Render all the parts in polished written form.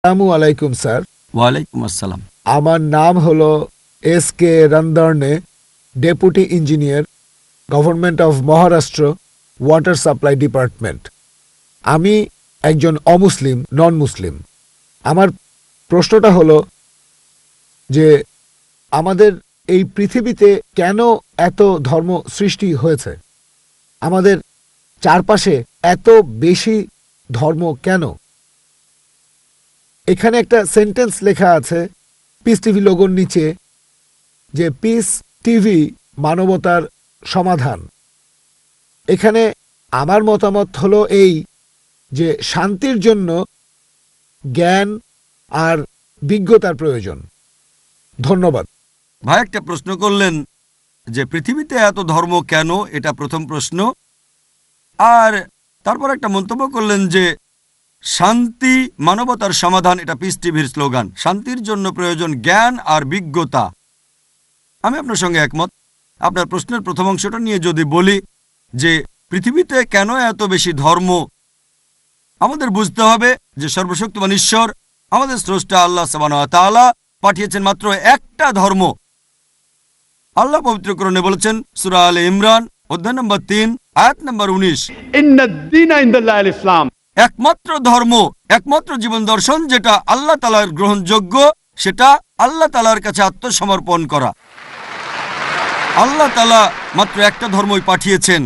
আসসালামু আলাইকুম স্যার। ওয়ালাইকুম আসসালাম। আমার নাম হলো এস.কে. রন্দর্নে, deputy engineer, government of Maharashtra, water supply department. আমি একজন অমুসলিম, নন মুসলিম। আমার প্রশ্নটা হলো যে আমাদের এই পৃথিবীতে কেন এত ধর্ম সৃষ্টি হয়েছে? আমাদের চারপাশে এত বেশি ধর্ম কেন? এখানে একটা সেন্টেন্স লেখা আছে পিস টিভি লোগোর নিচে, যে পিস টিভি মানবতার সমাধান। এখানে আমার মতামত হলো এই যে শান্তির জন্য জ্ঞান আর বিজ্ঞতার প্রয়োজন। ধন্যবাদ। ভাই একটা প্রশ্ন করলেন যে পৃথিবীতে এত ধর্ম কেন, এটা প্রথম প্রশ্ন। আর তারপর একটা মন্তব্য করলেন যে শান্তি মানবতার সমাধান, এটা পিস টিভির স্লোগান। শান্তির জন্য প্রয়োজন জ্ঞান আর বিজ্ঞতা। আমি আপনার সঙ্গে একমত। আপনার প্রশ্নের প্রথম অংশটা নিয়ে যদি বলি যে পৃথিবীতে কেন এত বেশি ধর্ম, আমাদের বুঝতে হবে যে সর্বশক্তিমান ঈশ্বর আমাদের স্রষ্টা আল্লাহ সুবহানাহু ওয়া তাআলা পাঠিয়েছেন মাত্র একটা ধর্ম। আল্লাহ পবিত্র কোরআনে বলেছেন সূরা আলে ইমরান অধ্যায় নম্বর 3 আয়াত নম্বর 19, ইন্নাদ-দীনা ইনদাল্লাহিল ইসলাম। একমাত্র ধর্ম, একমাত্র জীবন দর্শন যেটা আল্লাহ তাআলার গ্রহণযোগ্য, সেটা আল্লাহ তাআলার কাছে আত্মসমর্পণ করা। আল্লাহ তাআলা মাত্র একটা ধর্মই পাঠিয়েছেন।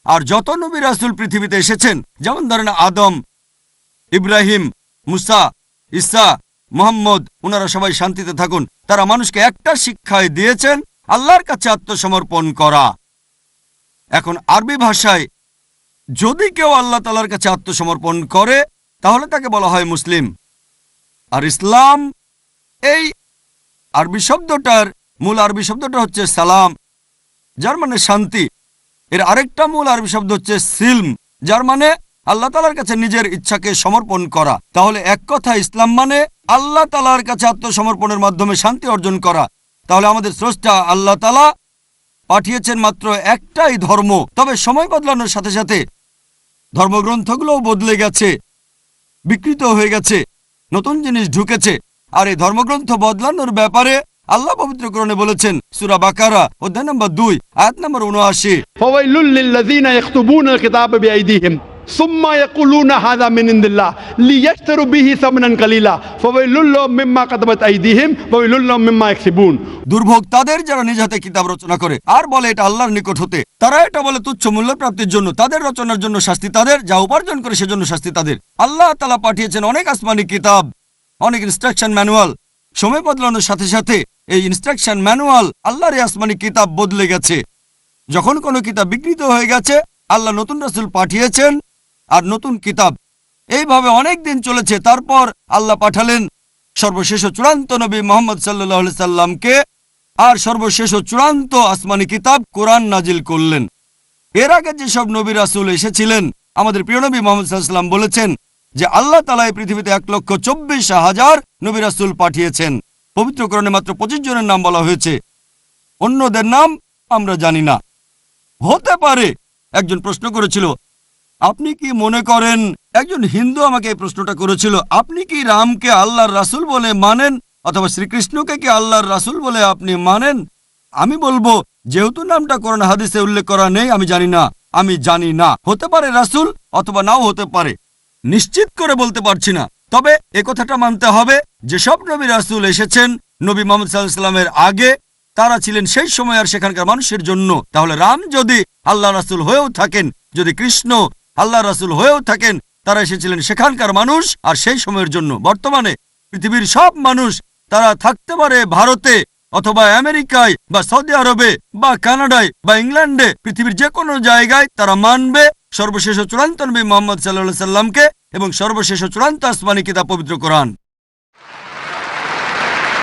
আর যত নবী রাসূল পৃথিবীতে এসেছেন, যেমন ধরেন আদম, ইব্রাহিম, মুসা, ঈসা, মুহাম্মদ, ওনারা সবাই শান্তিতে থাকুন। তারা মানুষকে একটা শিক্ষাই দিয়েছেন, আল্লাহর কাছে আত্মসমর্পণ করা। এখন আরবি ভাষায় যদি কেউ আল্লাহ তাআলার কাছে আত্মসমর্পণ করে তাহলে তাকে বলা হয় মুসলিম। আর ইসলাম, এই আরবি শব্দটার মূল আরবি শব্দটা হচ্ছে সালাম, যার মানে শান্তি। এর আরেকটা মূল আরবি শব্দ হচ্ছে সিলম, যার মানে আল্লাহ তাআলার কাছে নিজের ইচ্ছাকে সমর্পণ করা। তাহলে এক কথা ইসলাম মানে আল্লাহ তাআলার কাছে আত্মসমর্পণের মাধ্যমে শান্তি অর্জন করা। তাহলে আমাদের স্রষ্টা আল্লাহ তাআলা পাঠিয়েছেন মাত্র একটাই ধর্ম। তবে সময় বদলানোর সাথে সাথে ধর্মগ্রন্থগুলোও বদলে গেছে, বিকৃত হয়ে গেছে, নতুন জিনিস ঢুকেছে। আর এই ধর্মগ্রন্থ বদলানোর ব্যাপারে আল্লাহ পবিত্র কোরআনে বলেছেন সূরা বাকারা অধ্যায় নম্বর 2 আয়াত নম্বর 79, ফাওয়াইলুল লিল্লাযিনা ইয়াকতুবুনাল কিতাবা বিআইদিহিম সুম্মা ইয়াকুলুনা হাযা মিন ইনদিল্লাহ লিয়াশতারু বিহি সামনান কালিলা ফাওয়াইলুল লাহুম মিম্মা কাতাবাত আইদিহিম ওয়াইলুল লাহুম মিম্মা ইয়াকসিবুন। দুর্ভোগ তাদের যারা নিজ হাতে কিতাব রচনা করে আর বলে এটা আল্লাহর নিকট হতে। তারা এটা বলে তুচ্ছ মূল্য প্রাপ্তির জন্য। তাদের রচনার জন্য শাস্তি তাদের, যা উপার্জন করে সেজন্য শাস্তি তাদের। আল্লাহ তাআলা পাঠিয়েছেন অনেক আসমানি কিতাব, অনেক ইনস্ট্রাকশন ম্যানুয়াল। সময় বদলানোর সাথে সাথে এই ইনস্ট্রাকশন ম্যানুয়াল, আল্লাহর এই আসমানি কিতাব বদলে গেছে। যখন কোনো কিতাব বিকৃত হয়ে গেছে, আল্লাহ নতুন রাসূল পাঠিয়েছেন আর নতুন কিতাব। এইভাবে অনেক দিন চলেছে। তারপর আল্লাহ পাঠালেন সর্বশেষ ও চূড়ান্ত নবী মুহাম্মদ সাল্লাল্লাহু আলাইহি সাল্লামকে, আর সর্বশেষ ও চূড়ান্ত আসমানি কিতাব কোরআন নাজিল করলেন। এর আগে যেসব নবী রাসূল এসেছিলেন, আমাদের প্রিয় নবী মুহাম্মদ সাল্লাল্লাহু আলাইহি সাল্লাম বলেছেন যে আল্লাহ তাআলা এই পৃথিবীতে 1,24,000 নবী রাসূল পাঠিয়েছেন। পবিত্র কোরআনে মাত্র 25 জনের নাম বলা হয়েছে, অন্যদের নাম আমরা জানি না। হতে পারে একজন প্রশ্ন করেছিল, আপনি কি মনে করেন, একজন হিন্দু আমাকে এই প্রশ্নটা করেছিল, আপনি কি রামকে আল্লাহর রাসূল বলে মানেন, অথবা শ্রীকৃষ্ণকে কি আল্লাহর রাসূল বলে আপনি মানেন? আমি বলবো, যেহেতু নামটা কোরআন হাদিসে উল্লেখ করা নেই, আমি জানি না। হতে পারে রাসূল, অথবা নাও হতে পারে, নিশ্চিত করে বলতে পারছি না। তবে এ কথাটা মানতে হবে, যেসব নবী রাসূল এসেছেন নবী মুহাম্মদ সাল্লাল্লাহু আলাইহি ওয়াসাল্লামের আগে, তারা ছিলেন সেই সময় আর সেখানকার মানুষের জন্য। তাহলে রাম যদি আল্লাহ রাসূল হয়েও থাকেন, যদি কৃষ্ণ আল্লাহ রাসূল হয়েও থাকেন, তারা এসেছিলেন সেখানকার মানুষ আর সেই সময়ের জন্য। বর্তমানে পৃথিবীর সব মানুষ, তারা থাকতে পারে ভারতে অথবা আমেরিকায় বা সৌদি আরবে বা কানাডায় বা ইংল্যান্ডে, পৃথিবীর যে কোনো জায়গায় তারা মানবে সর্বশেষ ও চূড়ান্ত নবী মুহাম্মদ সাল্লাল্লাহু আলাইহি সাল্লামকে এবং সর্বশেষ ও চূড়ান্ত আসমানি কিতাব পবিত্র কোরআন।